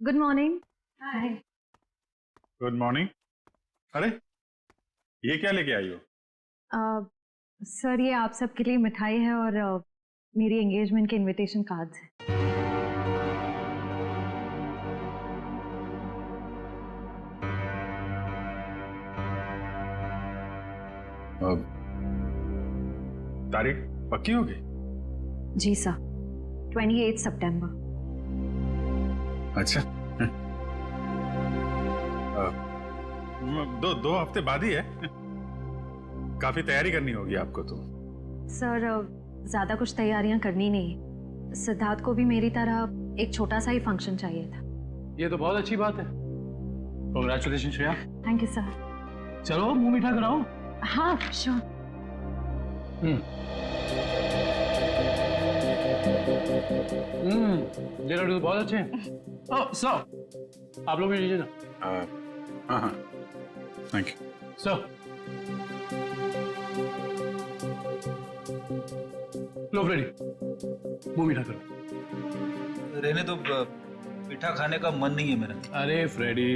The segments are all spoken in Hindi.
Good morning. Hi. Good morning. अरे ये क्या लेके आई हो? सर ये आप सबके लिए मिठाई है और मेरी एंगेजमेंट के इनविटेशन कार्ड्स हैं। तारीख पक्की हो गई? जी सर, 28 सितंबर। अच्छा। दो हफ्ते बाद ही है। काफी तैयारी करनी होगी आपको तो। सर ज्यादा कुछ तैयारियां करनी नहीं, सिद्धार्थ को भी मेरी तरह एक छोटा सा ही फंक्शन चाहिए था। ये तो बहुत अच्छी बात है। Congratulation Shreya. Thank you sir. चलो मुंह मीठा कराओ। हाँ श्योर। ये लड्डू तो बहुत अच्छे हैं। ओह सर, आप लोग भी लीजिए ना। हाँ हाँ, थैंक यू सर। लो फ्रेडी, मुंह मीठा करो। रहने तो मीठा खाने का मन नहीं है मेरा। अरे फ्रेडी,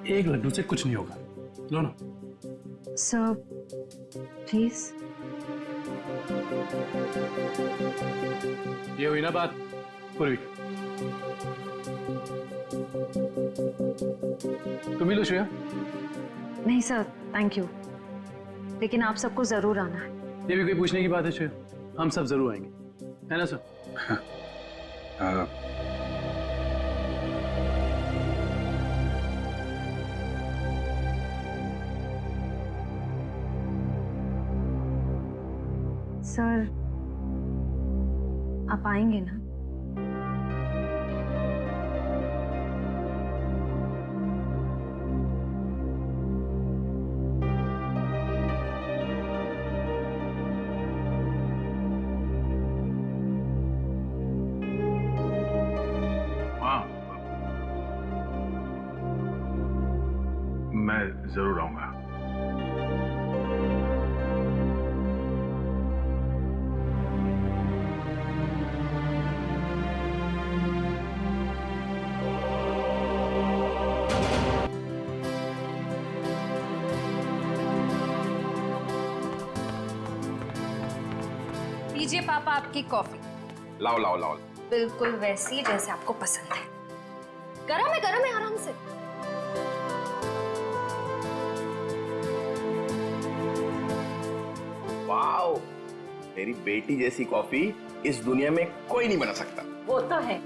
एक लड्डू से कुछ नहीं होगा, लो ना। Sir please. ये हुई ना बात पूर्वी। तुम ही लो श्रेया। नहीं सर थैंक यू, लेकिन आप सबको जरूर आना है। ये भी कोई पूछने की बात है श्रेया? हम सब जरूर आएंगे, है ना सर? सर आप आएंगे ना? हाँ, मैं जरूर आऊंगा। लीजिए पापा आपकी कॉफी। लाओ लाओ लाओ। बिल्कुल वैसी जैसे आपको पसंद है। गरम है आराम से। वाओ, मेरी बेटी जैसी कॉफी इस दुनिया में कोई नहीं बना सकता। वो तो है,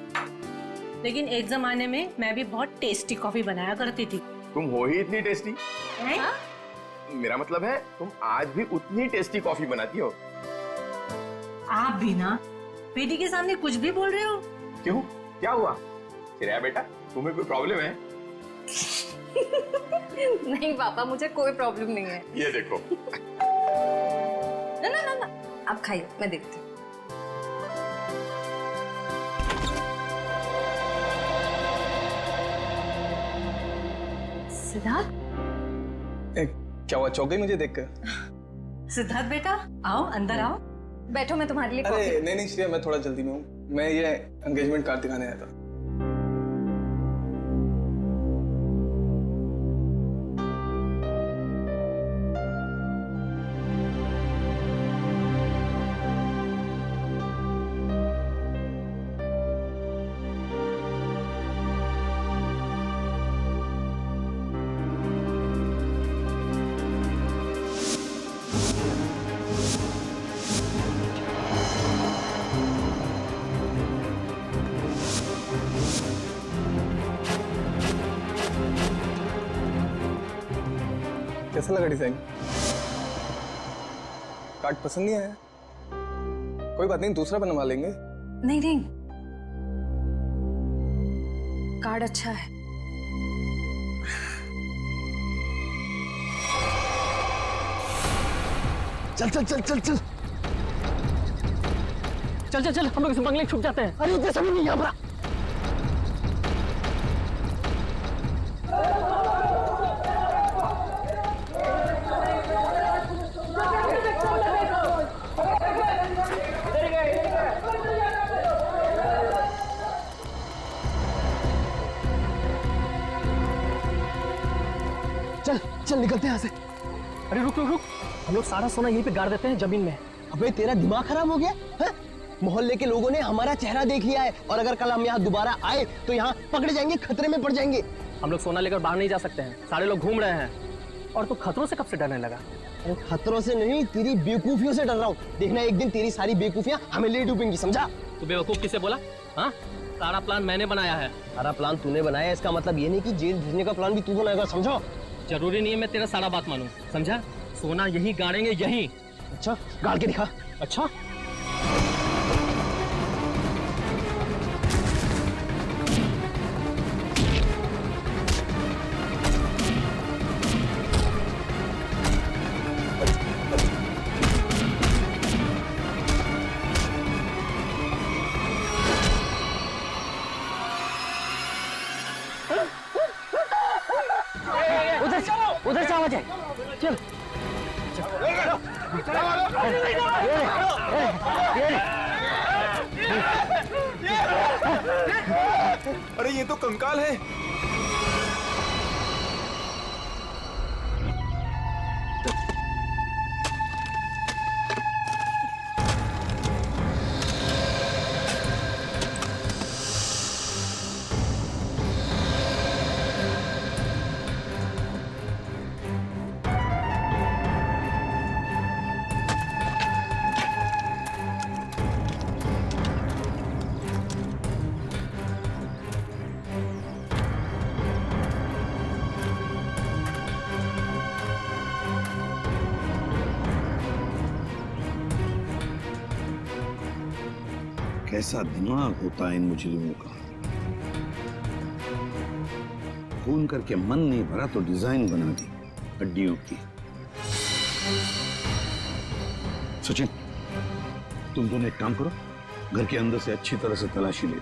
लेकिन एक जमाने में मैं भी बहुत टेस्टी कॉफी बनाया करती थी। तुम हो ही इतनी टेस्टी। हाँ? मेरा मतलब है तुम आज भी उतनी टेस्टी कॉफी बनाती हो। आप भी ना बेटी के सामने कुछ भी बोल रहे हो। क्यों, क्या हुआ? श्रेया बेटा, तुम्हें कोई प्रॉब्लम है? नहीं पापा, मुझे कोई प्रॉब्लम नहीं है। ये देखो। ना ना ना ना, आप खाइए, मैं देखती हूँ। सिद्धार्थ, क्या हुआ, चौक गई मुझे देखकर? सिद्धार्थ बेटा आओ, अंदर आओ। बैठो, मैं तुम्हारे लिए अरे कॉफी। नहीं श्रेया, मैं थोड़ा जल्दी में हूँ। मैं ये एंगेजमेंट कार्ड दिखाने आया था। कैसा लगा डिजाइन? कार्ड पसंद नहीं आया? कोई बात नहीं, दूसरा बनवा लेंगे। नहीं नहीं, कार्ड अच्छा है। चल चल चल चल चल चल चल चल, हम लोग इस बंगले छुप जाते हैं। अरे जैसा भी नहीं यहाँ पर। चल चल निकलते हैं यहाँ से। अरे रुक रुक रुक, हम लोग सारा सोना यहीं पे गाड़ देते हैं जमीन में। अबे तेरा दिमाग खराब हो गया है? मोहल्ले के लोगों ने हमारा चेहरा देख लिया है और अगर कल हम यहाँ दोबारा आए तो यहाँ पकड़े जाएंगे, खतरे में पड़ जाएंगे। हम लोग सोना लेकर बाहर नहीं जा सकते हैं, सारे लोग घूम रहे हैं। और तू खतरों से कब से डरने लगा? अरे खतरों से नहीं, तेरी बेवकूफियों से डर रहा हूँ। देखना एक दिन तेरी सारी बेवकूफियां हमें ले डूबेंगी, समझा? तू बेवकूफ किसे बोला? हाँ, सारा प्लान मैंने बनाया है। सारा प्लान तूने बनाया, इसका मतलब ये नहीं कि जेल भेजने का प्लान भी तू बनाएगा, समझो? जरूरी नहीं है मैं तेरा सारा बात मानूं, समझा? सोना यहीं गाड़ेंगे, यहीं। अच्छा गाड़ के दिखा। अच्छा उधर से आवाज है, चल। अरे ये तो कंकाल है। कैसा दिमाग होता है इन मुजरिमों का। खून करके मन नहीं भरा तो डिजाइन बना दी हड्डियों की। सचिन, तुम दोनों एक काम करो, घर के अंदर से अच्छी तरह से तलाशी ले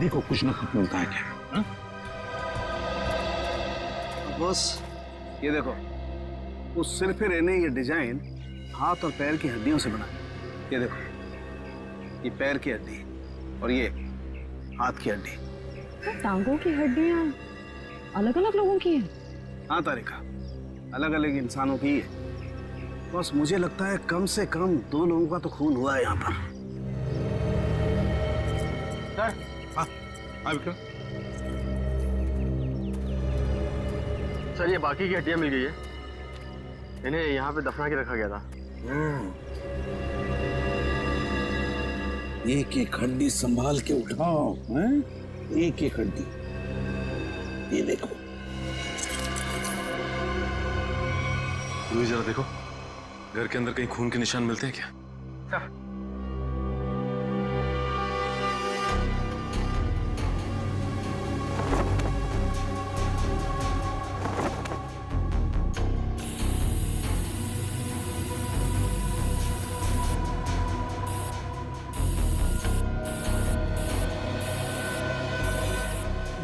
देखो कुछ ना कुछ मिलता है क्या। बॉस ये देखो, उस सिर पे रहने ये डिजाइन हाथ और पैर की हड्डियों से बना। ये देखो, ये पैर की हड्डी और ये हाथ की हड्डी। टांगों की हड्डियां अलग अलग लोगों की है? हाँ तारिका, अलग अलग इंसानों की है। बस मुझे लगता है कम से कम 2 लोगों का तो खून हुआ है यहाँ पर। हाँ विक्रम, सर ये बाकी की हड्डियां मिल गई है, इन्हें यहाँ पे दफना के रखा गया था। एक एक हड्डी संभाल के उठाओ, हैं? एक एक हड्डी। ये देखो, जरा देखो, घर के अंदर कहीं खून के निशान मिलते हैं क्या?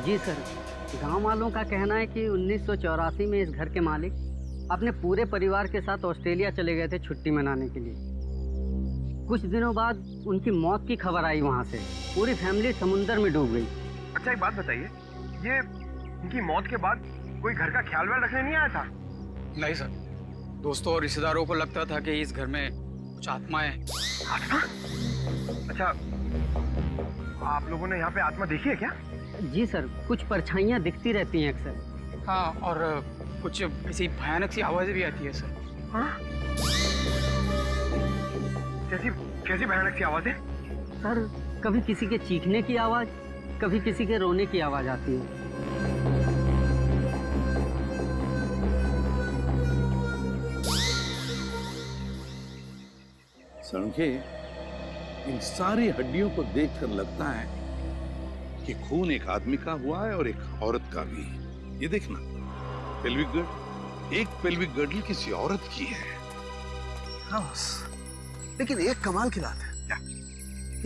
जी सर, गांव वालों का कहना है कि 1984 में इस घर के मालिक अपने पूरे परिवार के साथ ऑस्ट्रेलिया चले गए थे छुट्टी मनाने के लिए। कुछ दिनों बाद उनकी मौत की खबर आई वहां से। पूरी फैमिली समुंदर में डूब गई। अच्छा एक बात बताइए, ये इनकी मौत के बाद कोई घर का ख्याल वाल रखने नहीं आया था? नहीं सर, दोस्तों और रिश्तेदारों को लगता था कि इस घर में कुछ आत्माएं। अच्छा, आप लोगों ने यहाँ पे आत्मा देखी है क्या? जी सर, कुछ परछाइयाँ दिखती रहती हैं अक्सर। हाँ, और कुछ ऐसी भयानक सी आवाजें भी आती है सर। हाँ? कैसी कैसी भयानक सी आवाजें? सर, कभी किसी के चीखने की आवाज, कभी किसी के रोने की आवाज आती है। सड़के, इन सारी हड्डियों को देखकर लगता है कि खून एक आदमी का हुआ है और एक औरत का भी। ये देखना, पेल्विक गर्ड, एक पेल्विक गर्डल किसी औरत की है। हाँ बस, लेकिन एक कमाल की बात है, क्या?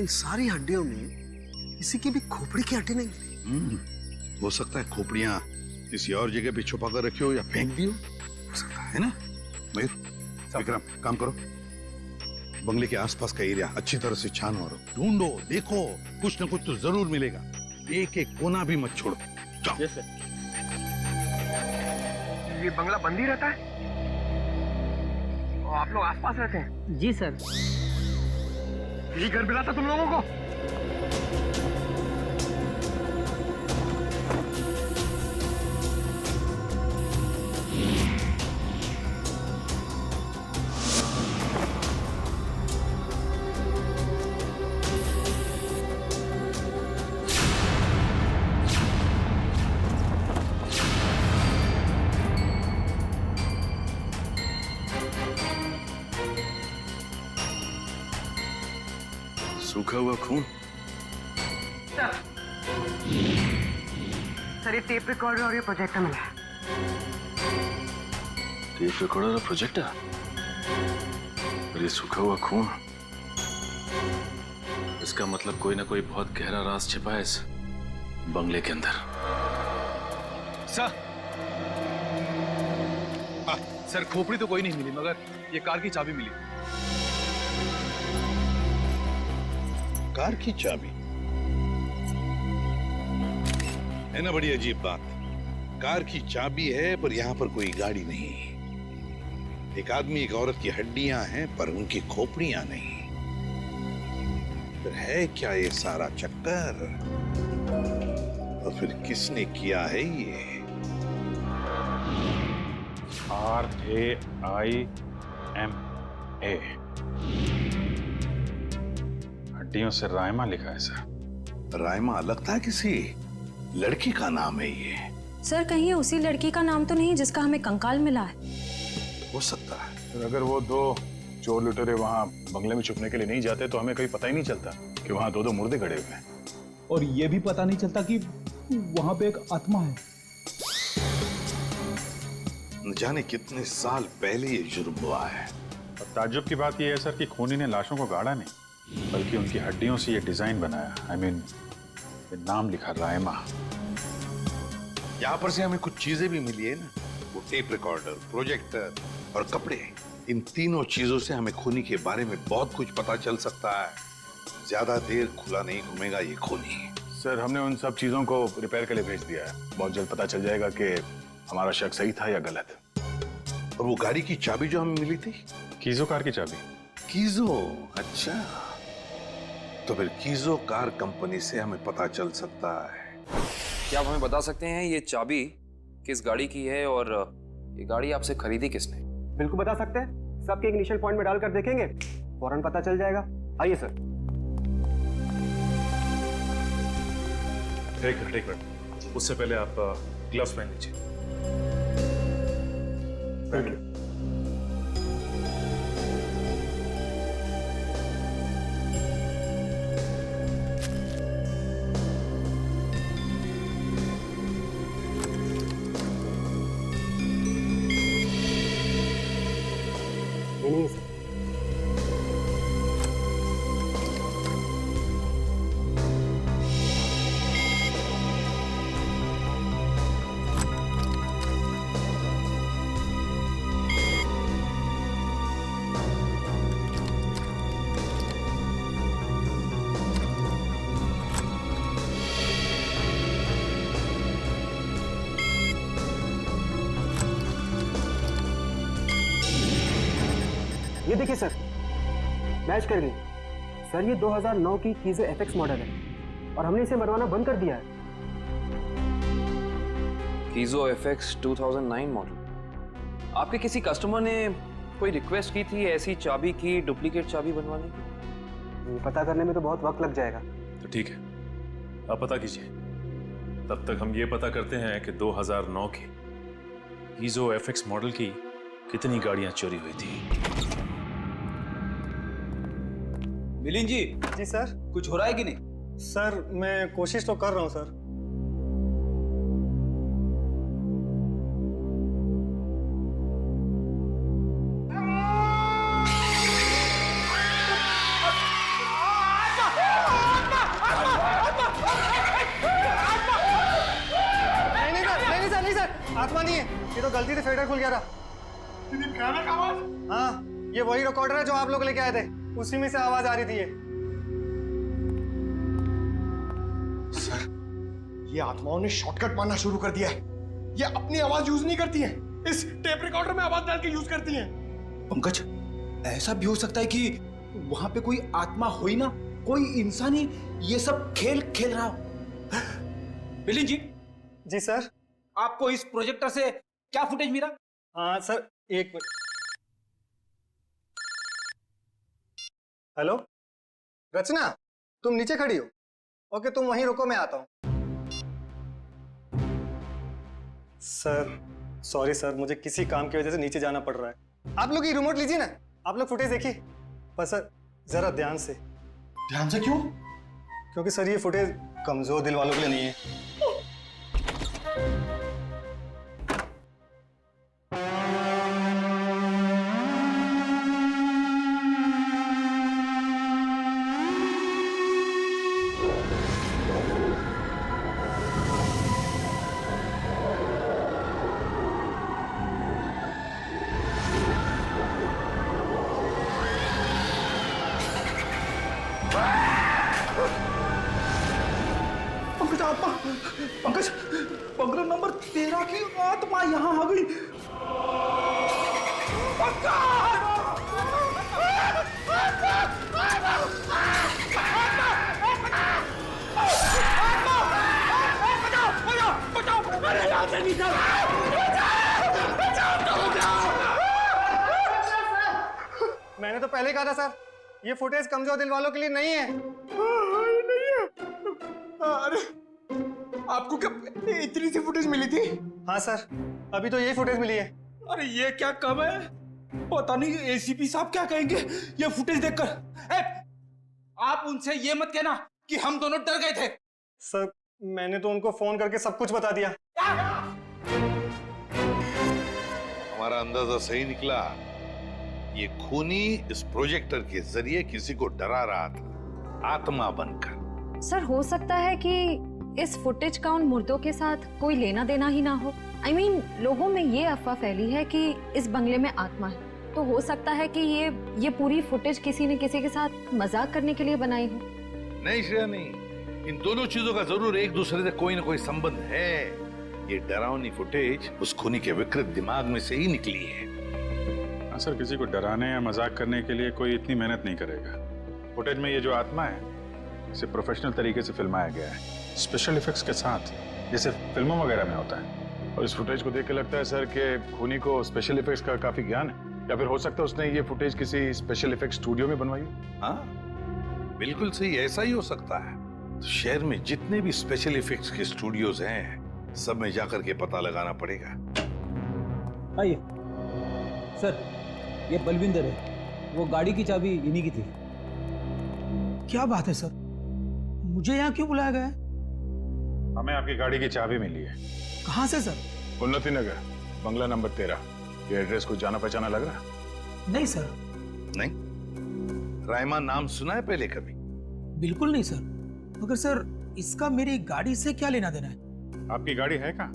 इन सारी हड्डियों में किसी की भी खोपड़ी की हड्डी नहीं मिली। हो सकता है खोपड़ियां किसी और जगह पे छुपा कर रखी हो या फेंक दी हो सकता है ना। मयूर, विक्रम, काम करो, बंगले के आसपास का एरिया अच्छी तरह से छानो और ढूंढो, देखो, कुछ ना कुछ तो जरूर मिलेगा। एक एक कोना भी मत छोड़ो। जाओ। ये बंगला बंद ही रहता है और आप लोग आसपास रहते हैं? जी सर। यही घर मिला था तुम लोगों को? सूखा हुआ खून। सर ये टेप रिकॉर्डर और ये प्रोजेक्टर मिला है। टेप रिकॉर्डर और प्रोजेक्टर और ये सूखा हुआ खून, इसका मतलब कोई ना कोई बहुत गहरा राज छिपा है इस बंगले के अंदर। सर सर खोपड़ी तो कोई नहीं मिली, मगर ये कार की चाबी मिली। कार की चाबी है ना, बड़ी अजीब बात। कार की चाबी है पर यहाँ पर कोई गाड़ी नहीं। एक आदमी एक औरत की हड्डियां हैं पर उनकी खोपड़ियां नहीं। फिर है क्या ये सारा चक्कर? और फिर किसने किया है ये? RAIMA, हड्डियों से रायमा लिखा है सर। रायमा लगता है किसी लड़की का नाम है ये। सर कहीं ये उसी लड़की का नाम तो नहीं जिसका हमें कंकाल मिला है? हो सकता है। सर अगर वो दो चोर लुटेरे वहाँ बंगले में छुपने के लिए नहीं जाते तो हमें कहीं पता ही नहीं चलता कि वहाँ दो मुर्दे गड़े हुए हैं। और ये भी पता नहीं चलता कि वहां पे एक आत्मा है। न जाने कितने साल पहले ये जुर्म हुआ है। और ताज्जुब की बात यह है सर कि खूनी ने लाशों को गाड़ा नहीं बल्कि उनकी हड्डियों से ये डिजाइन बनाया। I mean, ये नाम लिखा रायमा। यहाँ पर से हमें कुछ चीजें भी मिली है ना, वो टेप रिकॉर्डर, प्रोजेक्टर और कपड़े। इन तीनों चीजों से हमें खूनी के बारे में बहुत कुछ पता चल सकता है। ज्यादा देर खुला नहीं घूमेगा ये खूनी। सर हमने उन सब चीजों को रिपेयर के लिए भेज दिया है। बहुत जल्द पता चल जाएगा कि हमारा शक सही था या गलत। और वो गाड़ी की चाबी जो हमें मिली थी, कीजो कार की चाबी। कीजो, अच्छा। तो फिर कीजो कार कंपनी से हमें पता चल सकता है। क्या आप हमें बता सकते हैं ये चाबी किस गाड़ी की है और ये गाड़ी आपसे खरीदी किसने? बिल्कुल बता सकते हैं। सबके इनिशियल पॉइंट में डालकर देखेंगे, फौरन पता चल जाएगा। आइए सर। एक मिनट, उससे पहले आप ग्लव्स पहन लीजिए। Thank you. नहीं सर। ये देखिए सर, मैच कर गई। सर ये 2009 की कीजो FX मॉडल है और हमने इसे बनवाना बंद कर दिया है। कीजो FX 2009 मॉडल। आपके किसी कस्टमर ने कोई रिक्वेस्ट की थी ऐसी चाबी की डुप्लीकेट चाबी बनवाने की? ये पता करने में तो बहुत वक्त लग जाएगा। तो ठीक है, आप पता कीजिए। तब तक हम ये पता करते हैं कि 2009 की कीजो FX मॉडल की कितनी गाड़ियां चोरी हुई थी। मिलिंद जी। जी सर। कुछ हो रहा है कि नहीं? सर मैं कोशिश तो कर रहा हूँ सर। नहीं सर, आत्मा नहीं है। ये तो गलती से फेडर खुल गया था। हाँ, ये वही रिकॉर्डर है जो आप लोग लेके आए थे। उसी में से आवाज आ रही थी ये। सर, ये आत्माओं ने शॉर्टकट मारना शुरू कर दिया है। ये अपनी आवाज यूज नहीं करती हैं। इस टेप रिकॉर्डर में आवाज डाल के यूज करती हैं। पंकज, ऐसा भी हो सकता है कि वहां पे कोई आत्मा हो ही ना, कोई इंसान ही ये सब खेल खेल रहा हो। बिलिन जी। जी सर। आपको इस प्रोजेक्टर से क्या फुटेज मिला? हाँ सर, एक मिनट। हेलो रचना, तुम नीचे खड़ी हो? ओके, तुम वहीं रुको, मैं आता हूं। सर सॉरी सर, मुझे किसी काम की वजह से नीचे जाना पड़ रहा है। आप लोग ये रिमोट लीजिए ना, आप लोग फुटेज देखिए, पर सर जरा ध्यान से। ध्यान से क्यों? क्योंकि सर ये फुटेज कमजोर दिल वालों के लिए नहीं है। पंकज आत्मा, पंकज, बंगला नंबर 13 की आत्मा यहाँ आ गई। मैंने तो पहले कहा था सर, ये फुटेज कमजोर दिल वालों के लिए नहीं है। नहीं है? अरे आपको क्या इतनी सी फुटेज मिली थी? हाँ सर, अभी तो यही फुटेज मिली है। अरे ये क्या कम है? पता नहीं एसीपी साहब क्या कहेंगे ये फुटेज देखकर। आप उनसे ये मत कहना कि हम दोनों डर गए थे। सर मैंने तो उनको फोन करके सब कुछ बता दिया। हमारा अंदाजा सही निकला। ये खूनी इस प्रोजेक्टर के जरिए किसी को डरा रहा था, आत्मा बनकर। सर हो सकता है कि इस फुटेज का उन मुर्दों के साथ कोई लेना देना ही ना हो। I mean, लोगों में ये अफवाह फैली है कि इस बंगले में आत्मा है, तो हो सकता है कि ये पूरी फुटेज किसी ने किसी के साथ मजाक करने के लिए बनाई हो। नहीं श्रेया, नहीं, इन दोनों चीजों का जरूर एक दूसरे से कोई ना कोई संबंध है। ये डरावनी फुटेज उस खूनी के विकृत दिमाग में से ही निकली है। हाँ सर, किसी को डराने या मजाक करने के लिए कोई इतनी मेहनत नहीं करेगा। फुटेज में ये जो आत्मा है इसे प्रोफेशनल तरीके से फिल्माया गया है, स्पेशल इफेक्ट्स के साथ, जैसे फिल्मों वगैरह में होता है। और इस फुटेज को देख के लगता है सर कि खूनी को स्पेशल इफेक्ट्स का काफी ज्ञान है, या फिर हो सकता है उसने ये फुटेज किसी स्पेशल इफेक्ट्स स्टूडियो में बनवाई है। हाँ बिल्कुल सही, ऐसा ही हो सकता है। तो शहर में जितने भी स्पेशल इफेक्ट्स के स्टूडियोज हैं, सब में जाकर के पता लगाना पड़ेगा। आइए सर, ये बलविंदर है, वो गाड़ी की चाबी इन्हीं की थी। क्या बात है सर, मुझे यहाँ क्यों बुलाया गया है? हमें आपकी गाड़ी की चाबी मिली है। कहाँ से सर? उन्नति नगर, बंगला नंबर 13। ये एड्रेस कुछ जाना पहचाना लग रहा है? नहीं सर। नहीं? रायमा नाम सुना है पहले कभी? बिल्कुल नहीं सर। मगर सर इसका मेरी गाड़ी से क्या लेना देना है? आपकी गाड़ी है कहाँ?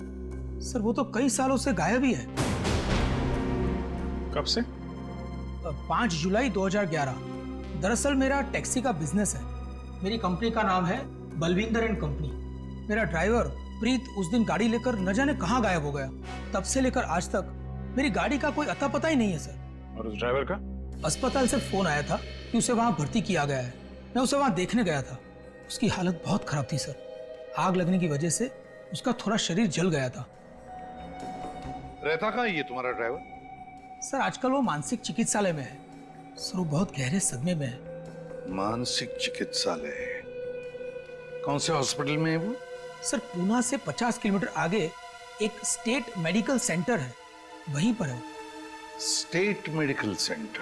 सर वो तो कई सालों से गायब ही है। कब से? 5 जुलाई 2011। दरअसल मेरा टैक्सी का बिजनेस है। मेरी कंपनी का नाम है बलविंदर एंड कंपनी। मेरा ड्राइवर प्रीत उस दिन गाड़ी लेकर न जाने कहाँ गायब हो गया। तब से लेकर आज तक मेरी गाड़ी का कोई अता पता ही नहीं है सर। और उस ड्राइवर का? अस्पताल से फोन आया था कि उसे वहां भर्ती किया गया है। मैं उसे वहां देखने गया था। उसकी हालत बहुत खराब थी सर। आग लगने की वजह से उसका थोड़ा शरीर जल गया था। रहता कहाँ ये तुम्हारा ड्राइवर? सर आजकल वो मानसिक चिकित्सालय में है। सर वो बहुत गहरे सदमे में है। मानसिक चिकित्सालय? कौन से हॉस्पिटल में है वो? सर पूना से 50 किलोमीटर आगे एक स्टेट मेडिकल सेंटर है, वहीं पर है। State medical centre?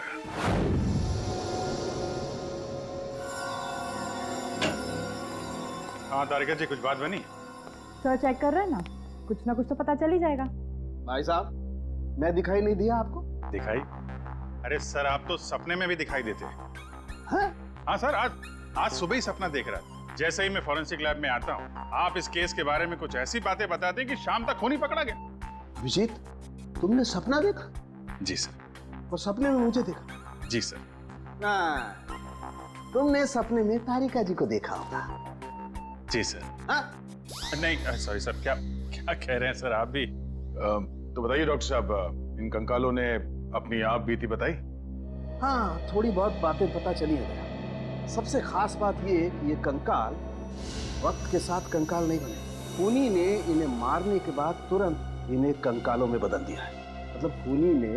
हाँ तारिका जी, कुछ बात बनी? सर चेक कर रहे हैं ना, कुछ ना कुछ तो पता चल ही जाएगा। भाई साहब, मैं दिखाई नहीं दिया आपको? दिखाई? अरे सर आप तो सपने में भी दिखाई देते हैं। हाँ सर, आज सुबह ही सपना देख रहा था। जैसे ही मैं फॉरेंसिक लैब में आता हूँ, आप इस केस के बारे में कुछ ऐसी बातें बताते हैं कि शाम तक खूनी पकड़ा गया। अभिजीत, तुमने सपना देखा? जी सर। और सपने में मुझे देखा? जी सर। तुमने सपने में तारिका जी को देखा होगा। जी सर। नहीं सॉरी सर, क्या क्या कह रहे हैं सर आप भी? तो बताइए डॉक्टर साहब, इन कंकालों ने अपनी आप बीती बताई? हाँ, थोड़ी बहुत बातें पता चली है दया। सबसे खास बात ये है कि ये कंकाल वक्त के साथ कंकाल नहीं बने। खूनी ने इन्हें मारने के बाद तुरंत इन्हें कंकालों में बदल दिया है। मतलब खूनी ने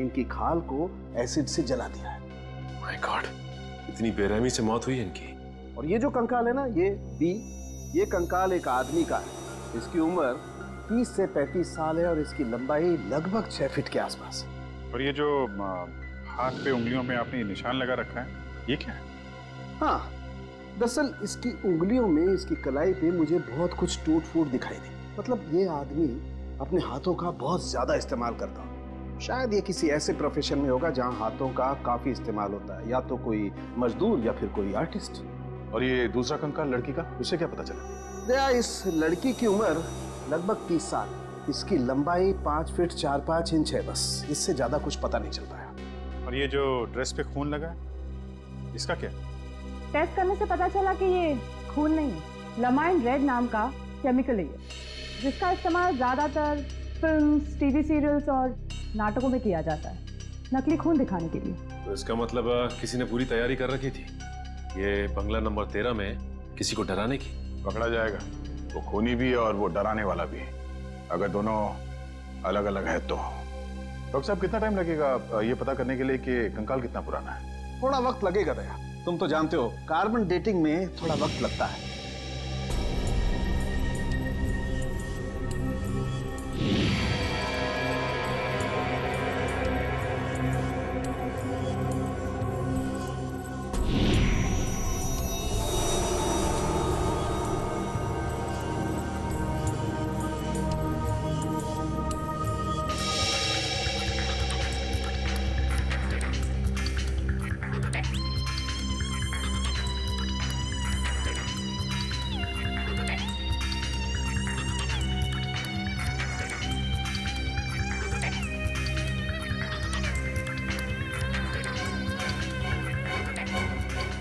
इनकी खाल को एसिड से जला दिया है। माय गॉड, इतनी बेरहमी से मौत हुई है इनकी। और ये जो कंकाल है ना, ये कंकाल एक आदमी का है। इसकी उम्र 30 से 35 साल है और इसकी लंबाई लगभग 6 फीट के आसपास है। और ये जो हाथ पे उंगलियों में आपने ये निशान लगा रखा है, ये क्या है? हाँ, दरअसल इसकी उंगलियों में, इसकी कलाई पे मुझे बहुत कुछ टूट फूट दिखाई दी। मतलब ये आदमी अपने हाथों का बहुत ज्यादा इस्तेमाल करता है। शायद ये किसी ऐसे प्रोफेशन में होगा जहाँ हाथों का काफी इस्तेमाल होता है, या तो कोई मजदूर या फिर कोई आर्टिस्ट। और ये दूसरा कंकाल लड़की का, उसे क्या पता चला? दया, इस लड़की की उम्र लगभग 30 साल। इसकी लंबाई 5 फीट 4-5 इंच है, बस इससे ज्यादा कुछ पता नहीं चल पाया। और ये जो ड्रेस पे खून लगा है, इसका क्या? टेस्ट करने से पता चला कि ये खून नहीं है, लमाइन रेड नाम का केमिकल है ये, जिसका इस्तेमाल ज्यादातर फिल्म्स, टीवी सीरियल्स और नाटकों में किया जाता है, नकली खून दिखाने के लिए। तो इसका मतलब किसी ने पूरी तैयारी कर रखी थी, ये बंगला नंबर 13 में किसी को डराने की। पकड़ा जाएगा, वो खूनी भी है और वो डराने वाला भी है, अगर दोनों अलग अलग है तो। डॉक्टर साहब, कितना टाइम लगेगा ये पता करने के लिए कि कंकाल कितना पुराना है? थोड़ा वक्त लगेगा दया, तुम तो जानते हो कार्बन डेटिंग में थोड़ा वक्त लगता है।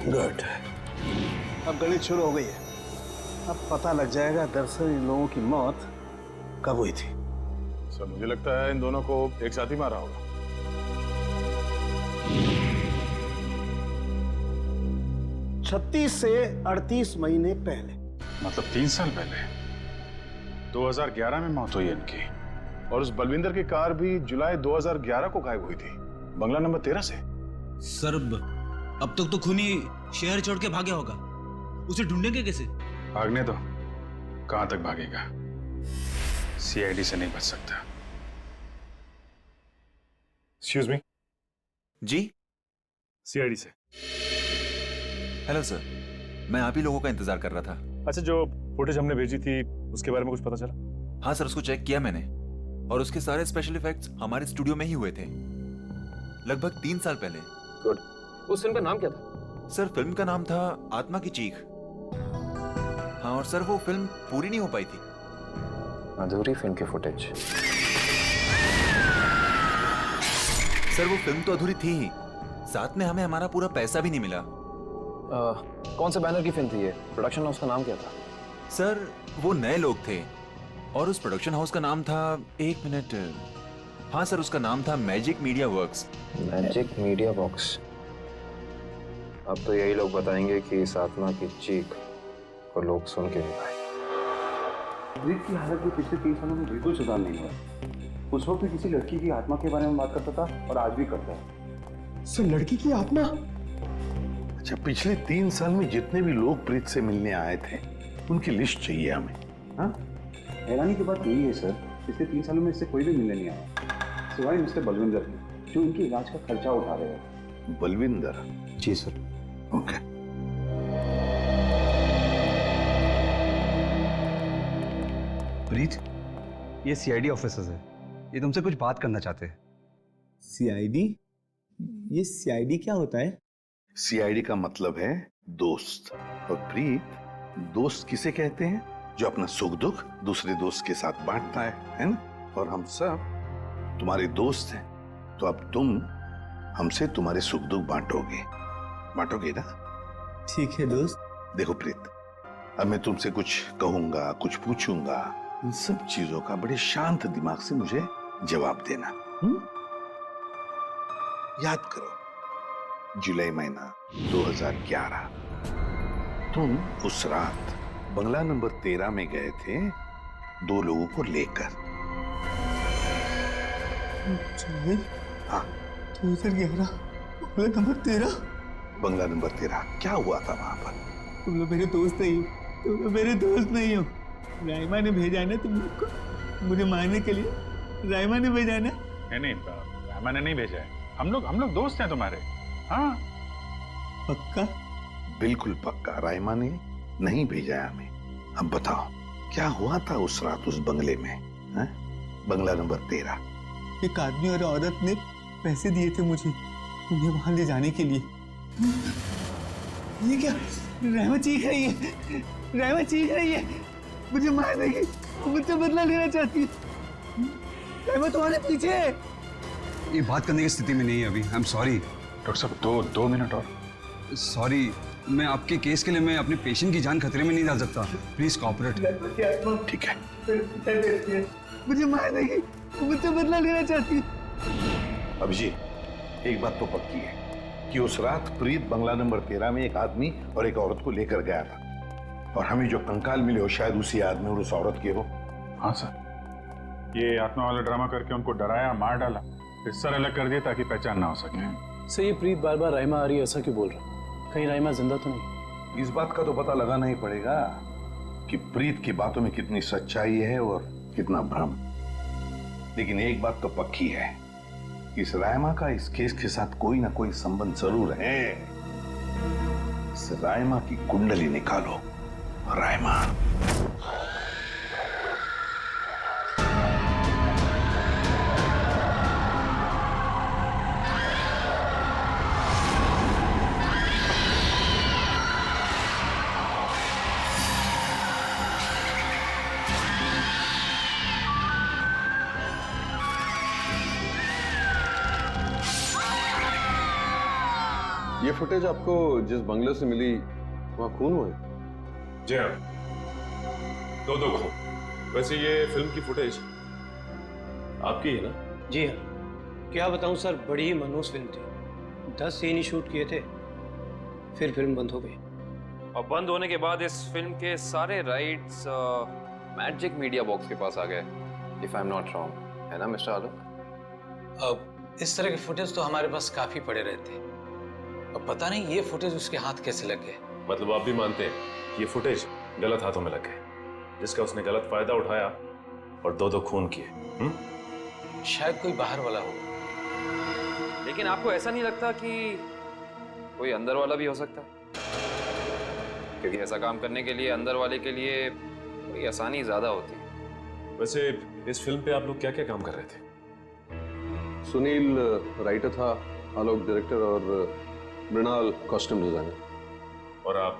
गुड, अब गणित शुरू हो गई है। अब पता लग जाएगा दरअसल इन लोगों की मौत कब हुई थी। सर, मुझे लगता है इन दोनों को एक साथ ही मारा होगा। 36 से 38 महीने पहले, मतलब 3 साल पहले। 2011 में मौत हुई इनकी। और उस बलविंदर की कार भी जुलाई 2011 को गायब हुई थी, बंगला नंबर 13 से। सर, अब तक तो खूनी शहर छोड़ के भागा होगा, उसे ढूंढेंगे कैसे? भागने दो, कहां तक भागेगा? सीआईडी से नहीं बच सकता। Excuse me. जी, सीआईडी से। हेलो सर, मैं आप ही लोगों का इंतजार कर रहा था। अच्छा, जो फुटेज हमने भेजी थी उसके बारे में कुछ पता चला? हाँ सर, उसको चेक किया मैंने, और उसके सारे स्पेशल इफेक्ट्स हमारे स्टूडियो में ही हुए थे, लगभग 3 साल पहले। गुड। उस फिल्म का नाम क्या था? सर, फिल्म का नाम था आत्मा की चीख। हाँ, और सर वो फिल्म पूरी नहीं हो पाई थी। अधूरी फिल्म की फुटेज। सर, वो फिल्म तो अधूरी थी ही, साथ में हमें हमारा पूरा पैसा भी नहीं मिला। कौन से बैनर की फिल्म थी ये? प्रोडक्शन हाउस का नाम क्या था? सर, वो नए लोग थे और उस प्रोडक्शन हाउस का नाम था, 1 मिनट, हाँ सर, उसका नाम था magic media works. Magic media works. अब तो यही लोग बताएंगे कि इस आत्मा की चीख को लोग सुन के नहीं पाए। प्रीत की हालत में पिछले 3 सालों में बिल्कुल सुधार नहीं हुआ। उस वक्त किसी लड़की की आत्मा के बारे में बात करता था और आज भी करता है। सर, लड़की की आत्मा? अच्छा, पिछले 3 साल में जितने भी लोग प्रीत से मिलने आए थे, उनकी लिस्ट चाहिए हमें। हाँ, हैरानी की बात यही है सर, पिछले 3 सालों में इससे कोई भी मिलने नहीं आया, सिवाय मिस्टर बलविंदर के, जो इनके इलाज का खर्चा उठा रहे हैं। बलविंदर? जी सर। ओके। प्रीत, ये सीआईडी ऑफिसर्स है, ये तुमसे कुछ बात करना चाहते हैं। सीआईडी? ये सीआईडी क्या होता है? सीआईडी का मतलब है दोस्त। और प्रीत, दोस्त किसे कहते हैं? जो अपना सुख दुख दूसरे दोस्त के साथ बांटता है ना? और हम सब तुम्हारे दोस्त हैं, तो अब तुम हमसे तुम्हारे सुख दुख बांटोगे ना? ठीक है दोस्त। देखो प्रीत, अब मैं तुमसे कुछ कहूंगा, कुछ पूछूंगा, इन सब चीजों का बड़े शांत दिमाग से मुझे जवाब देना। याद करो, जुलाई महीना 2011, तुम उस रात बंगला नंबर 13 में गए थे 2 लोगों को लेकर। हाँ, 2011, बंगला नंबर 13। बंगला नंबर 13, क्या हुआ था वहां पर? तुम लोग मेरे दोस्त नहीं हो, तुम लोग मेरे दोस्त नहीं हो। राइमा ने भेजा है ना तुम लोग को मुझे मारने के लिए। राइमा ने भेजा है ना? नहीं, राइमा ने नहीं भेजा है। हम लोग दोस्त हैं तुम्हारे। हाँ, पक्का? बिल्कुल पक्का, राइमा ने नहीं भेजा है हमें। अब बताओ, क्या हुआ था उस रात उस बंगले में? हा? बंगला नंबर 13। एक आदमी और औरत ने पैसे दिए थे मुझे उन्हें वहां ले जाने के लिए। ये क्या? राइमा चीख रही है, राइमा चीख रही है, मुझे मार देगी, मुझसे बदला लेना चाहती है। राइमा तुम्हारे पीछे है। ये बात करने की स्थिति में नहीं है अभी। आई एम सॉरी डॉक्टर साहब, दो मिनट और। सॉरी, मैं आपके केस के लिए मैं अपने पेशेंट की जान खतरे में नहीं डाल सकता। Please cooperate. ठीक है, मुझे मार देगी, मुझसे बदला लेना चाहती है। अभिजीत, एक बात तो पक्की है कि उस रात प्रीत बंगला नंबर 13 में एक आदमी और एक औरत को लेकर गया था, और हमें जो कंकाल मिले हो शायद उसी आदमी और उस औरत के हो। हाँ सर, ये आत्मा वाला ड्रामा करके उनको डराया, मार डाला, फिर सर अलग कर दिया ताकि पहचान ना हो सके। सर, ये प्रीत बार बार राइमा आ रही है ऐसा क्यों बोल रहा? कहीं राइमा जिंदा तो नहीं? इस बात का तो पता लगाना ही पड़ेगा कि प्रीत की बातों में कितनी सच्चाई है और कितना भ्रम। लेकिन एक बात तो पक्की है, इस राइमा का इस केस के साथ कोई ना कोई संबंध जरूर है। इस राइमा की कुंडली निकालो। राइमा, ये फुटेज आपको जिस बंगले से मिली वहाँ खून हुआ है? जी हाँ, दो खून। वैसे ये फिल्म की फुटेज आपकी है ना? जी हाँ, क्या बताऊं सर, बड़ी ही मनहूस फिल्म थी। 10 सीन ही शूट किए थे, फिर फिल्म बंद हो गई। और बंद होने के बाद इस फिल्म के सारे राइट्स मैजिक मीडिया बॉक्स के पास आ गए, if I am not wrong, है ना मिस्टर आलोक? अब इस तरह के फुटेज तो हमारे पास काफी पड़े रहते हैं। अब पता नहीं ये फुटेज उसके हाथ कैसे लग गए। मतलब आप भी मानते हैं कि ये फुटेज गलत हाथों में लग गए, जिसका उसने गलत फायदा उठाया और दो खून किए? शायद कोई बाहर वाला हो। लेकिन आपको ऐसा नहीं लगता कि कोई अंदर वाला भी हो सकता है? क्योंकि ऐसा काम करने के लिए अंदर वाले के लिए कोई आसानी ज्यादा होती है। वैसे इस फिल्म पे आप लोग क्या क्या काम कर रहे थे? सुनील राइटर था, आलोक डायरेक्टर और मृणाल कॉस्ट्यूम डिजाइनर। और आप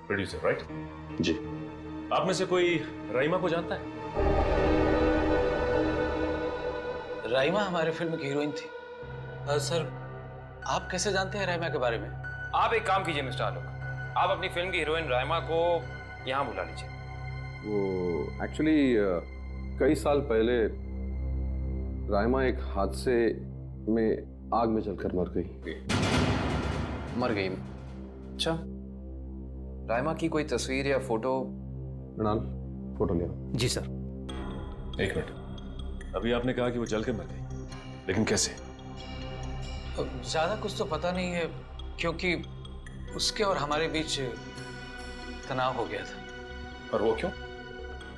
प्रोड्यूसर, राइट? जी। आप में से कोई राइमा को जानता है? राइमा हमारे फिल्म की हीरोइन थी। सर, आप कैसे जानते हैं राइमा के बारे में? आप एक काम कीजिए मिस्टर आलोक, आप अपनी फिल्म की हीरोइन राइमा को यहाँ बुला लीजिए। वो एक्चुअली कई साल पहले राइमा एक हादसे में आग में जलकर मर गई। मर गई? अच्छा, राइमा की कोई तस्वीर या फोटो? मृणाल, फोटो ले आओ। जी सर। एक मिनट, अभी आपने कहा कि वो जल के मर गई, लेकिन कैसे? ज्यादा कुछ तो पता नहीं है, क्योंकि उसके और हमारे बीच तनाव हो गया था। और वो क्यों?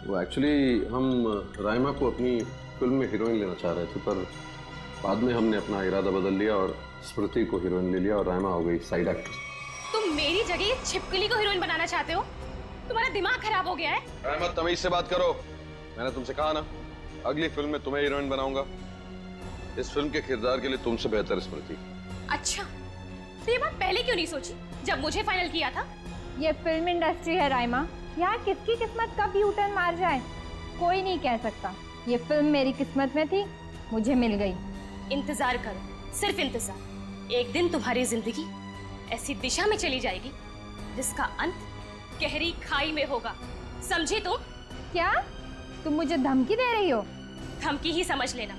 वो एक्चुअली हम राइमा को अपनी फिल्म में हीरोइन लेना चाह रहे थे, पर बाद में हमने अपना इरादा बदल लिया और स्मृति को हीरोइन ले लिया और राइमा हो गई साइड एक्ट्रेस। तुम मेरी जगह ये छिपकली को हीरोइन बनाना चाहते हो? तुम्हारा दिमाग खराब हो गया है? राइमा, तमीज से बात करो। मैंने तुमसे कहा ना, अगली फिल्म में तुम्हें हीरोइन बनाऊंगा। इस फिल्म के किरदार के लिए तुमसे बेहतर स्मृति। अच्छा, तो ये बात पहले क्यों नहीं सोची जब मुझे फाइनल किया था? ये फिल्म इंडस्ट्री है राइमा, यहाँ किसकी किस्मत कब यू टर्न मार जाए कोई नहीं कह सकता। ये फिल्म मेरी किस्मत में थी, मुझे मिल गई। इंतजार करो, सिर्फ इंतजार। एक दिन तुम्हारी जिंदगी ऐसी दिशा में चली जाएगी जिसका अंत गहरी खाई में होगा, समझे तुम? क्या तुम मुझे धमकी दे रही हो? धमकी ही समझ लेना।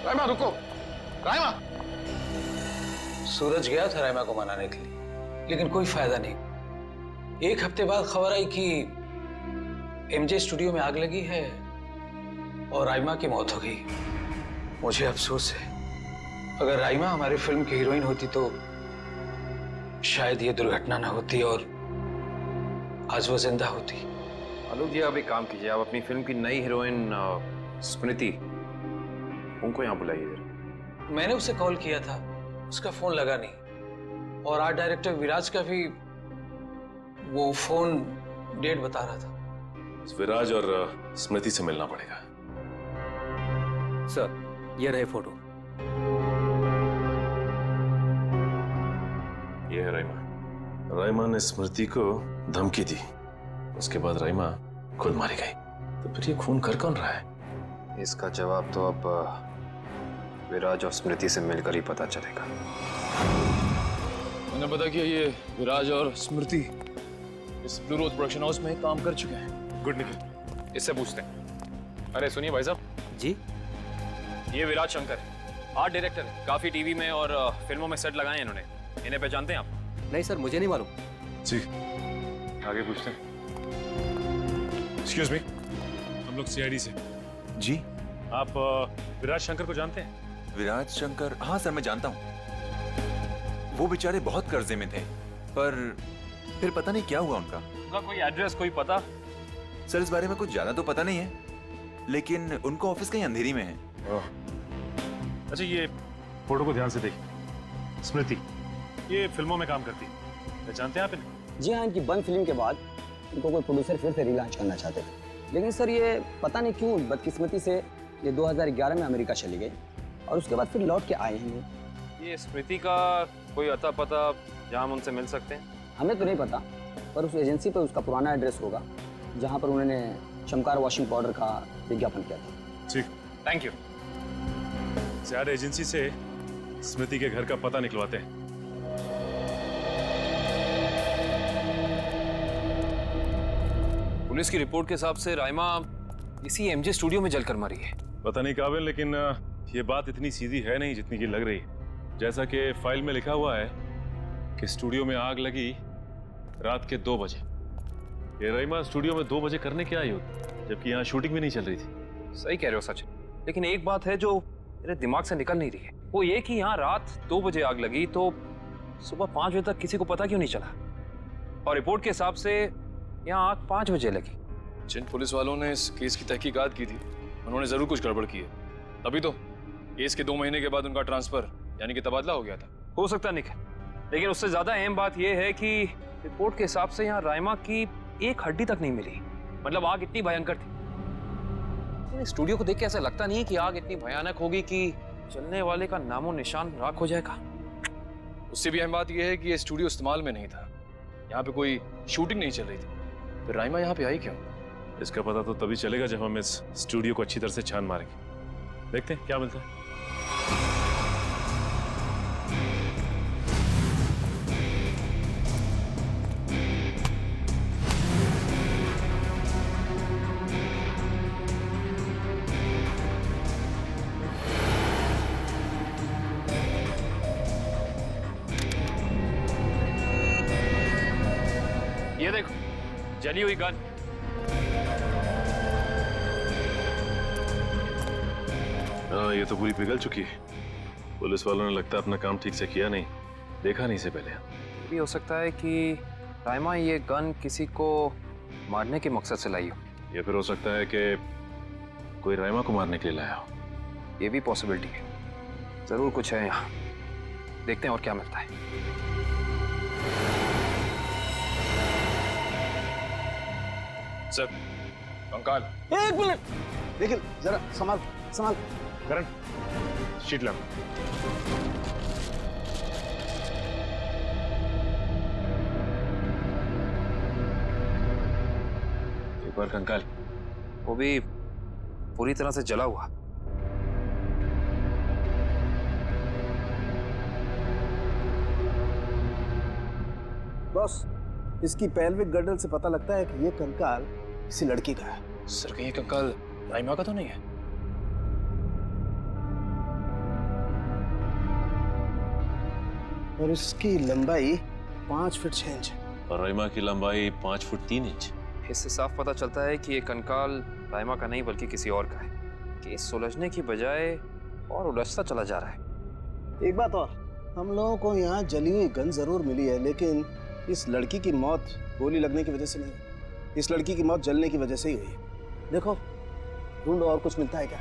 राइमा रुको, राइमा। सूरज गया था राइमा को मनाने के लिए, लेकिन कोई फायदा नहीं। एक हफ्ते बाद खबर आई कि एमजे स्टूडियो में आग लगी है और राइमा की मौत हो गई। मुझे अफसोस है, अगर राइमा हमारी फिल्म की हीरोइन होती तो शायद ये दुर्घटना ना होती और आज वो जिंदा होती। आलोक जी, आप एक काम कीजिए, आप अपनी फिल्म की नई हीरोइन स्मृति, उनको यहाँ बुलाइए। मैंने उसे कॉल किया था, उसका फोन लगा नहीं, और आर्ट डायरेक्टर विराज का भी वो फोन डेट बता रहा था। विराज और स्मृति से मिलना पड़ेगा। सर, ये रहे फोटो। ये है राइमा। राइमा ने स्मृति को धमकी दी, उसके बाद राइमा खुद मारी गई। तो फिर ये खून कर कौन रहा है? इसका जवाब तो अब विराज और स्मृति से मिलकर ही पता चलेगा। मैंने पता किया, ये विराज और स्मृति इस ब्लू रोज प्रोडक्शन हाउस में काम कर चुके हैं। गुड निखिल, इससे पूछते हैं। अरे सुनिए भाई साहब जी, ये विराज शंकर है, आर्ट डायरेक्टर है, काफी टीवी में और फिल्मों में सेट लगाए हैं इन्होंने। इन्हें पहचानते हैं आप? नहीं सर, मुझे नहीं मालूम। जी, आगे पूछते हैं। एक्सक्यूज मी, हम लोग सीआईडी से। जी, आप विराज शंकर को जानते हैं? विराज शंकर? हाँ सर, मैं जानता हूँ। वो बेचारे बहुत कर्जे में थे, पर फिर पता नहीं क्या हुआ उनका। उनका कोई एड्रेस, कोई पता? सर, इस बारे में कुछ ज्यादा तो पता नहीं है, लेकिन उनका ऑफिस कहीं अंधेरी में है। अच्छा, ये फोटो को ध्यान से देखिए। स्मृति ये फिल्मों में काम करती है, पहचानते हैं आप इन्हें? जी हाँ, इनकी बंद फिल्म के बाद इनको कोई प्रोड्यूसर फिर से रिलॉन्च करना चाहते थे, लेकिन सर ये पता नहीं क्यों बदकिस्मती से ये 2011 में अमेरिका चली गई और उसके बाद फिर लौट के आए हैं। ये स्मृति का कोई अता पता जहाँ हम उनसे मिल सकते हैं? हमें तो नहीं पता, पर उस एजेंसी पर उसका पुराना एड्रेस होगा जहाँ पर उन्होंने चमकार वॉशिंग पाउडर का विज्ञापन किया था। ठीक, थैंक यू। ज़्यादा एजेंसी से स्मृति के घर का पता निकलवाते हैं। पुलिस की रिपोर्ट के हिसाब से राइमा इसी एमजे स्टूडियो में जलकर मरी है। पता नहीं काबिल, लेकिन ये बात इतनी सीधी है नहीं जितनी की लग रही है। जैसा कि फाइल में लिखा हुआ है कि स्टूडियो में आग लगी रात के 2 बजे। ये राइमा स्टूडियो में 2 बजे करने क्या आई होती, जबकि यहाँ शूटिंग भी नहीं चल रही थी। सही कह रहे हो सच, लेकिन एक बात है जो मेरे दिमाग से निकल नहीं रही है, वो ये कि यहाँ रात 2 बजे आग लगी तो सुबह 5 बजे तक किसी को पता क्यों नहीं चला? और रिपोर्ट के हिसाब से यहाँ आग 5 बजे लगी। जिन पुलिस वालों ने इस केस की तहकीकात की थी, उन्होंने जरूर कुछ गड़बड़ की है, तभी तो केस के 2 महीने के बाद उनका ट्रांसफर यानी कि तबादला हो गया था। हो सकता है निखिल, लेकिन उससे ज्यादा अहम बात यह है कि रिपोर्ट के हिसाब से यहाँ राइमा की एक हड्डी तक नहीं मिली। मतलब आग इतनी भयंकर थी। स्टूडियो को देख के ऐसा लगता नहीं है कि आग इतनी भयानक होगी कि चलने वाले का नामो निशान राख हो जाएगा। उससे भी अहम बात यह है कि ये स्टूडियो इस्तेमाल में नहीं था, यहाँ पे कोई शूटिंग नहीं चल रही थी। फिर राइमा यहाँ पे आई क्यों? इसका पता तो तभी चलेगा जब हम इस स्टूडियो को अच्छी तरह से छान मारेंगे। देखते हैं क्या मिलता है। ये देखो, जली हुई गन। हाँ, ये तो पूरी पिघल चुकी है। पुलिस वालों ने लगता है अपना काम ठीक से किया नहीं, देखा नहीं इसे पहले। भी हो सकता है कि राइमा ये गन किसी को मारने के मकसद से लाई हो, या फिर हो सकता है कि कोई राइमा को मारने के लिए लाया हो। ये भी पॉसिबिलिटी है। जरूर कुछ है यहाँ, देखते हैं और क्या मिलता है। सर, कंकाल। एक मिनट, देखिए जरा संभाल संभाल। करण, शीट ला। एक बार कंकाल, वो भी पूरी तरह से जला हुआ। बॉस, इसकी पेल्विक गर्डल से पता लगता है कि ये कंकाल किसी लड़की का है। सर, कहीं ये कंकाल राइमा का तो नहीं है? और इसकी लंबाई 5 फीट 6 इंच। और राइमा की लंबाई 5 फुट 3 इंच। इससे साफ पता चलता है कि ये कंकाल राइमा का नहीं बल्कि किसी और का है। केस सुलझने की बजाय और उलझता चला जा रहा है। एक बात और, हम लोगों को यहाँ जली हुई गन जरूर मिली है, लेकिन इस लड़की की मौत गोली लगने की वजह से नहीं, इस लड़की की मौत जलने की वजह से ही हुई है। देखो ढूंढो और कुछ मिलता है क्या।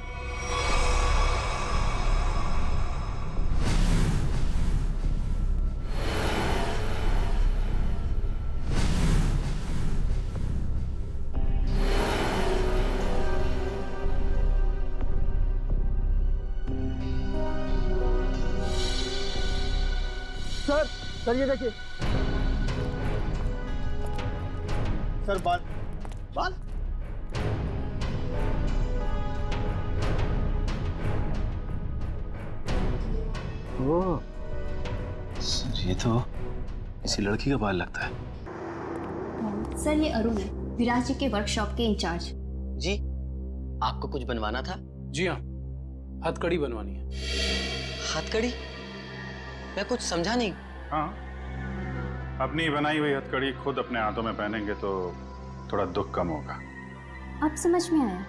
सर ये देखिए सर, बाल बाल ओह सर, ये तो इसी लड़की का बाल लगता है। सर ये अरुण है, विराज जी के वर्कशॉप के इंचार्ज। जी, आपको कुछ बनवाना था? जी हाँ, हथकड़ी बनवानी है। हथकड़ी? मैं कुछ समझा नहीं। हाँ, अपनी बनाई हुई हथकड़ी खुद अपने हाथों में पहनेंगे तो थोड़ा दुख कम होगा। अब समझ में आया,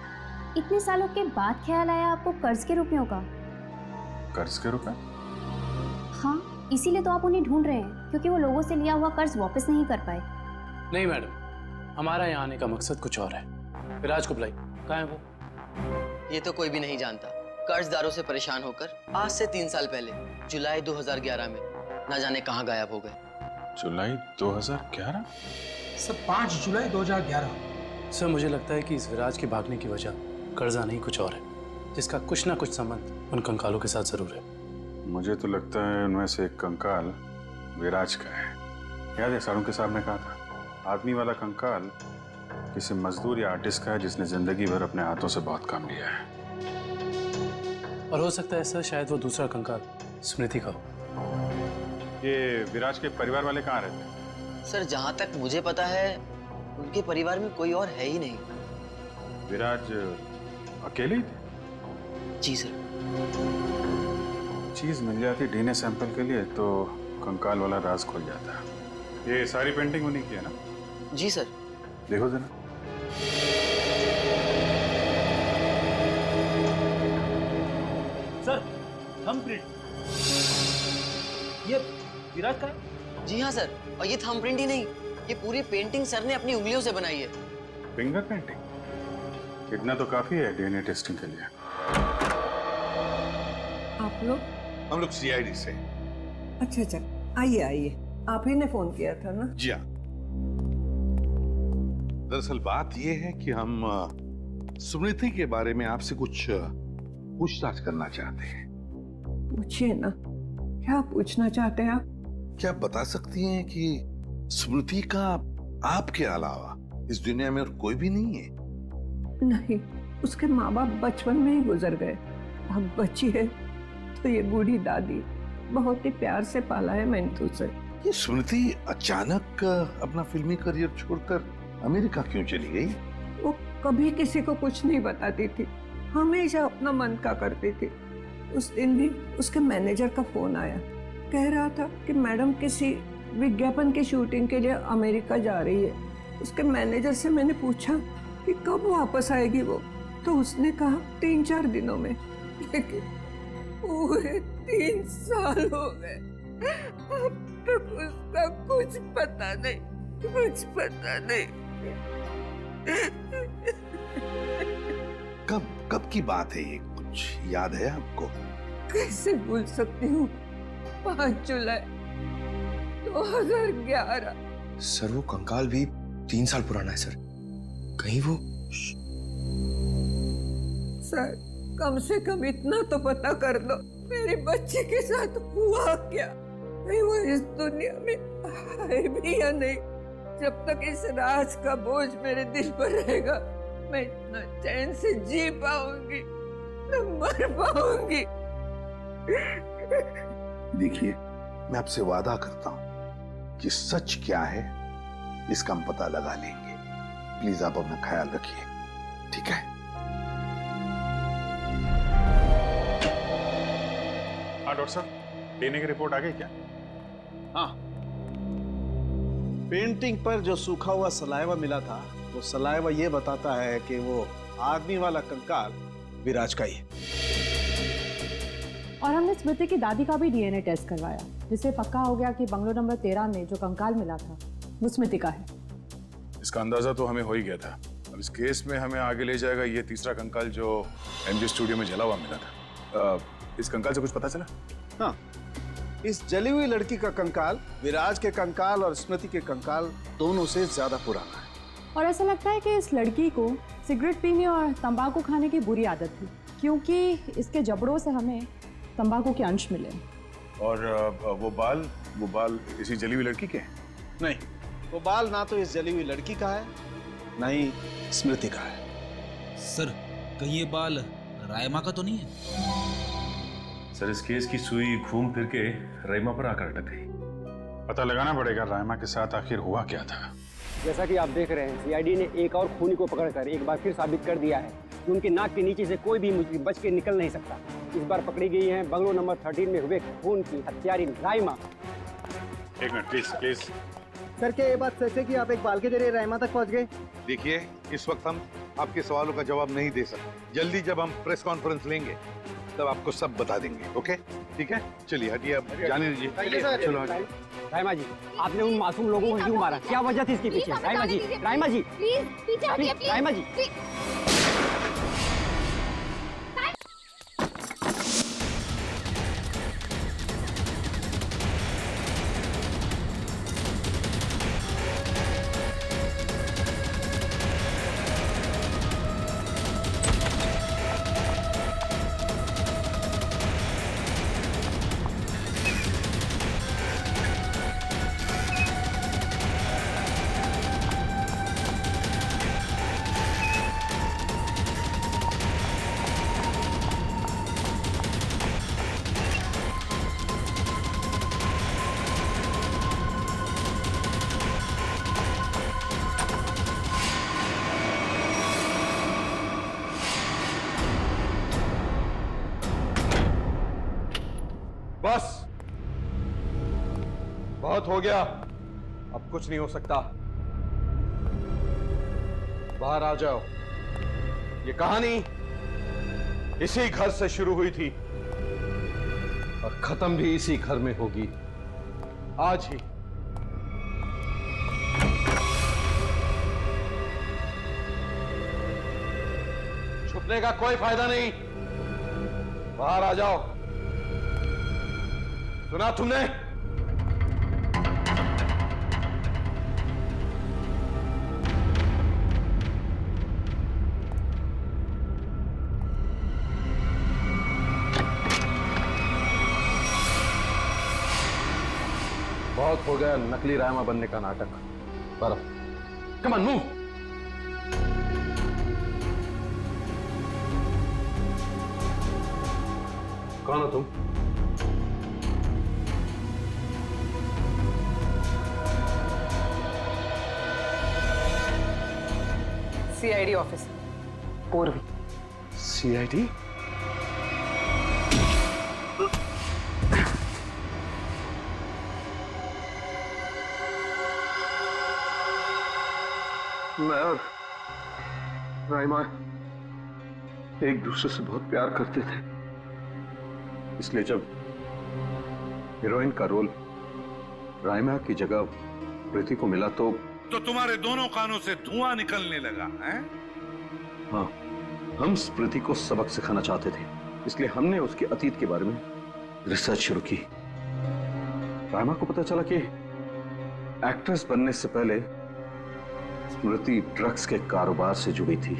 इतने सालों के बाद ख्याल आया आपको कर्ज के रुपयों का। कर्ज के रुपए? हाँ, इसीलिए तो आप उन्हें ढूंढ रहे हैं, क्योंकि वो लोगों से लिया हुआ कर्ज वापस नहीं कर पाए। नहीं मैडम, हमारा यहाँ आने का मकसद कुछ और है। विराज को बुलाई, कहाँ है वो? ये तो कोई भी नहीं जानता। कर्जदारों से परेशान होकर आज से 3 साल पहले जुलाई 2011 में ना जाने कहाँ गायब हो गए। जुलाई 2011? सर 5 जुलाई 2011। सर मुझे लगता है कि इस विराज के भागने की वजह कर्जा नहीं कुछ और है, जिसका कुछ ना कुछ संबंध उन कंकालों के साथ जरूर है। मुझे तो लगता है उनमें से एक कंकाल विराज का है। याद है सारुण के साहब ने कहा था, आदमी वाला कंकाल किसी मजदूर या आर्टिस्ट का है जिसने जिंदगी भर अपने हाथों से बहुत काम लिया है। और हो सकता है सर शायद वो दूसरा कंकाल स्मृति का हो। ये विराज के परिवार वाले कहाँ रहते हैं? सर जहाँ तक मुझे पता है उनके परिवार में कोई और है ही नहीं। विराज अकेले ही थे? जी सर। चीज मिल जाती डीएनए सैंपल के लिए तो कंकाल वाला राज खुल जाता। ये सारी पेंटिंग उन्हीं की है ना? जी सर। देखो जरा। सर थंबप्रिंट, ये विराज का है? जी हाँ सर, और ये थंबप्रिंट ही नहीं, ये पूरी पेंटिंग सर ने अपनी उंगलियों से बनाई है। Finger painting? इतना तो काफी है डीएनए टेस्टिंग के लिए। आप लोग? हम लोग सीआईडी से। अच्छा अच्छा, आइए आइए, आप ही ने फोन किया था ना? जी हाँ। दरअसल बात यह है कि हम स्मृति के बारे में आपसे कुछ पूछताछ करना चाहते हैं। पूछिए ना, क्या पूछना चाहते हैं आप? क्या आप बता सकती हैं कि स्मृति का आपके अलावा इस दुनिया में और कोई भी नहीं है? नहीं, उसके माँ बाप बचपन में ही गुजर गए। अब बची है तो ये बूढ़ी दादी, बहुत ही प्यार से पाला है मैंने उसे। ये स्मृति अचानक अपना फिल्मी करियर छोड़कर अमेरिका क्यों चली गई? वो कभी किसी को कुछ नहीं बताती थी, हमेशा अपना मन का करती थी। उस दिन भी उसके मैनेजर का फोन आया, कह रहा था कि मैडम किसी विज्ञापन की शूटिंग के लिए अमेरिका जा रही है। उसके मैनेजर से मैंने पूछा कि कब वापस आएगी वो, तो उसने कहा 3-4 दिनों में। लेकिन पूरे 3 साल हो गए, अब तक उसका कुछ पता नहीं, कुछ पता नहीं। कब की बात है ये, कुछ याद है आपको? कैसे भूल सकती हूँ, 5 जुलाई 2011। सर वो कंकाल भी 3 साल पुराना है सर, कहीं वो। सर कम से कम इतना तो पता कर लो, मेरी बच्ची के साथ हुआ क्या? कहीं वो इस दुनिया में है भी या नहीं? जब तक इस राज का बोझ मेरे दिल पर रहेगा, मैं इतना चैन से जी पाऊंगी, न मर पाऊंगी। देखिए, मैं आपसे वादा करता हूं कि सच क्या है इसका हम पता लगा लेंगे। प्लीज आप अपना ख्याल रखिए, ठीक है? हाँ डॉक्टर साहब, डीएनए की रिपोर्ट आ गई क्या? हाँ, पेंटिंग पर जो सूखा हुआ सलाइवा मिला था, वो सलाइवा ये बताता है कि वो आदमी वाला कंकाल विराज का ही है। और हमने स्मृति की दादी का भी डीएनए टेस्ट करवाया, जिससे पक्का हो गया कि बंगलो नंबर 13 में जो कंकाल मिला था वो स्मृति का है। इसका अंदाजा तो हमें हो ही गया था। अब इस केस में हमें आगे ले जाएगा ये तीसरा कंकाल जो एमजे स्टूडियो में जला हुआ मिला था। इस कंकाल से कुछ पता चला? हाँ, इस जली हुई लड़की का कंकाल विराज के कंकाल और स्मृति के कंकाल दोनों से ज्यादा पुराना है। और ऐसा लगता है कि इस लड़की को सिगरेट पीने और तंबाकू खाने की बुरी आदत थी, क्योंकि इसके जबड़ों से हमें तंबाकू के अंश मिले। और वो बाल इसी जली हुई लड़की के हैं? नहीं, वो बाल ना तो इस जली हुई लड़की का है, ना ही स्मृति का है। सर, कहीं ये बाल रायमा का तो नहीं है? सर, इस केस की सुई घूम फिर के रायमा पर आकर अटक गई। पता लगाना पड़ेगा रायमा के साथ आखिर हुआ क्या था। जैसा कि आप देख रहे हैं, सीआईडी ने एक और खूनी को पकड़कर एक बार फिर साबित कर दिया है कि उनके नाक के नीचे से कोई भी मुजरिम बच के निकल नहीं सकता। इस बार पकड़ी गई है बंगलो नंबर 13 में हुए खून की हत्यारी रायमा। एक मिनट प्लीज। सर, क्या ये बात सच है कि आप एक बाल के जरिए रायमा तक पहुंच गए? देखिए, इस वक्त हम आपके सवालों का जवाब नहीं दे सकते। जल्दी जब हम प्रेस कॉन्फ्रेंस लेंगे तब आपको सब बता देंगे। ओके, ठीक है, चलिए हटिए, अब जाने दीजिए। चलो हटिए। रायमा जी, आपने उन मासूम लोगों को क्यों मारा? क्या वजह थी इसके पीछे? रायमा जी, रायमा जी, प्लीज पीछे हटिए, प्लीज। रायमा जी। बस, बहुत हो गया, अब कुछ नहीं हो सकता। बाहर आ जाओ। ये कहानी इसी घर से शुरू हुई थी और खत्म भी इसी घर में होगी, आज ही। छुपने का कोई फायदा नहीं, बाहर आ जाओ। सुना तुमने? बहुत हो गया नकली रायमा बनने का नाटक। पर कम ऑन, मूव। कौन हो तुम? सीआईडी ऑफिसर पूर्वी। सीआईडी? मैं और रायमा एक दूसरे से बहुत प्यार करते थे, इसलिए जब हीरोइन का रोल रायमा की जगह प्रीति को मिला तो तुम्हारे दोनों कानों से धुआं निकलने लगा है? हाँ, हम स्मृति को सबक सिखाना चाहते थे, इसलिए हमने उसके अतीत के बारे में रिसर्च शुरू की। रायमा को पता चला कि एक्ट्रेस बनने से पहले स्मृति ड्रग्स के कारोबार से जुड़ी थी।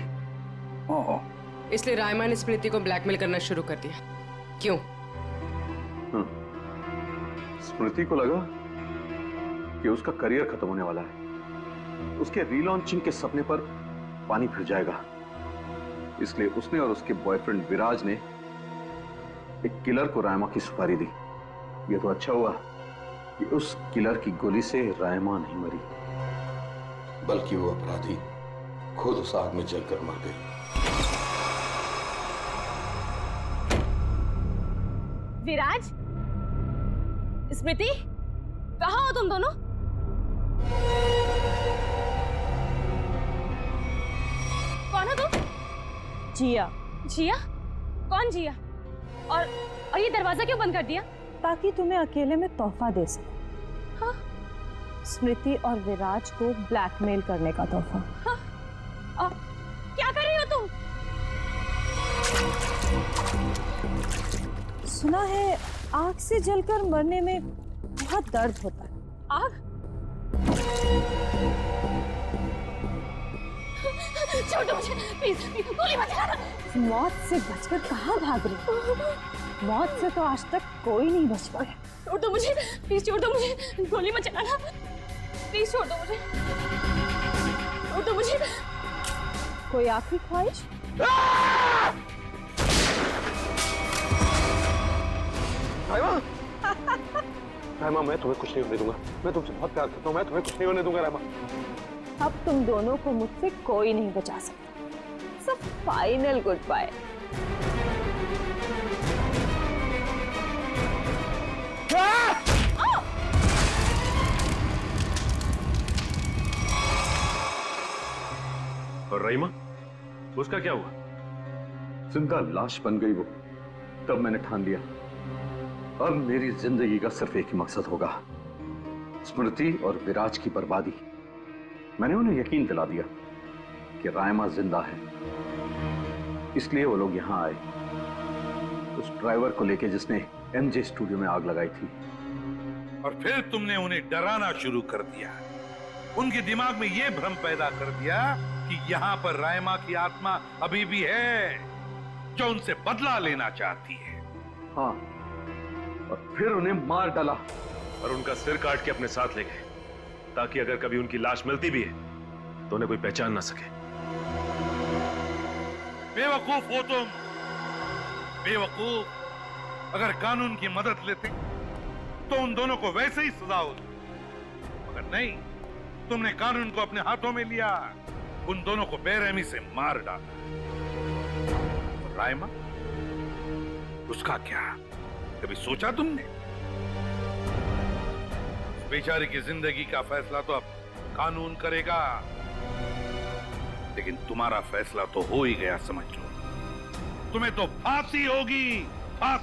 इसलिए रायमा ने स्मृति को ब्लैकमेल करना शुरू कर दिया। क्यों? स्मृति को लगा कि उसका करियर खत्म होने वाला है, उसके रीलॉन्चिंग के सपने पर पानी फिर जाएगा, इसलिए उसने और उसके बॉयफ्रेंड विराज ने एक किलर को रायमा की सुपारी दी। यह तो अच्छा हुआ कि उस किलर की गोली से रायमा नहीं मरी, बल्कि वो अपराधी खुद उस आग में जलकर मर गई। विराज, स्मृति, कहाँ हो तुम दोनों? कौन हो तुम? जिया। जिया? कौन जिया? और ये दरवाजा क्यों बंद कर दिया? ताकि तुम्हें अकेले में तोहफा दे सके। हाँ? स्मृति और विराज को ब्लैकमेल करने का तोहफा। हाँ? क्या कर रही हो तुम? सुना है आग से जलकर मरने में बहुत दर्द होता है। आग? छोड़ दो मुझे, प्लीज, गोली मत चलाना। मौत से बचकर कहाँ भाग रही हो? मौत से तो आज तक कोई नहीं बच पाया। छोड़ दो मुझे, प्लीज छोड़ दो मुझे, गोली मत चलाना, प्लीज छोड़ दो मुझे, छोड़ दो मुझे। कोई आखिरी ख्वाहिश? रायमा, मैं तुम्हें कुछ नहीं होने दूंगा। मैं तुमसे बहुत प्यार करता हूँ। मैं तुम्हें कुछ नहीं होने दूंगा रायमा। अब तुम दोनों को मुझसे कोई नहीं बचा सकता। सब फाइनल गुड बाय। और रहीमा, उसका क्या हुआ? जिंदा लाश बन गई वो। तब मैंने ठान लिया, अब मेरी जिंदगी का सिर्फ एक ही मकसद होगा, स्मृति और विराज की बर्बादी। मैंने उन्हें यकीन दिला दिया कि रायमा जिंदा है, इसलिए वो लोग यहां आए, उस ड्राइवर को लेके जिसने एमजे स्टूडियो में आग लगाई थी। और फिर तुमने उन्हें डराना शुरू कर दिया, उनके दिमाग में यह भ्रम पैदा कर दिया कि यहाँ पर रायमा की आत्मा अभी भी है, जो उनसे बदला लेना चाहती है। हाँ, और फिर उन्हें मार डाला और उनका सिर काट के अपने साथ ले गए, ताकि अगर कभी उनकी लाश मिलती भी है तो उन्हें कोई पहचान ना सके। बेवकूफ हो तुम, बेवकूफ। अगर कानून की मदद लेते तो उन दोनों को वैसे ही सजा होती, मगर नहीं, तुमने कानून को अपने हाथों में लिया, उन दोनों को बेरहमी से मार डाला। और रायमा, उसका क्या? कभी सोचा तुमने? बेचारी की जिंदगी का फैसला तो अब कानून करेगा, लेकिन तुम्हारा फैसला तो हो ही गया, समझ लो। तुम्हें तो फांसी होगी, फांसी।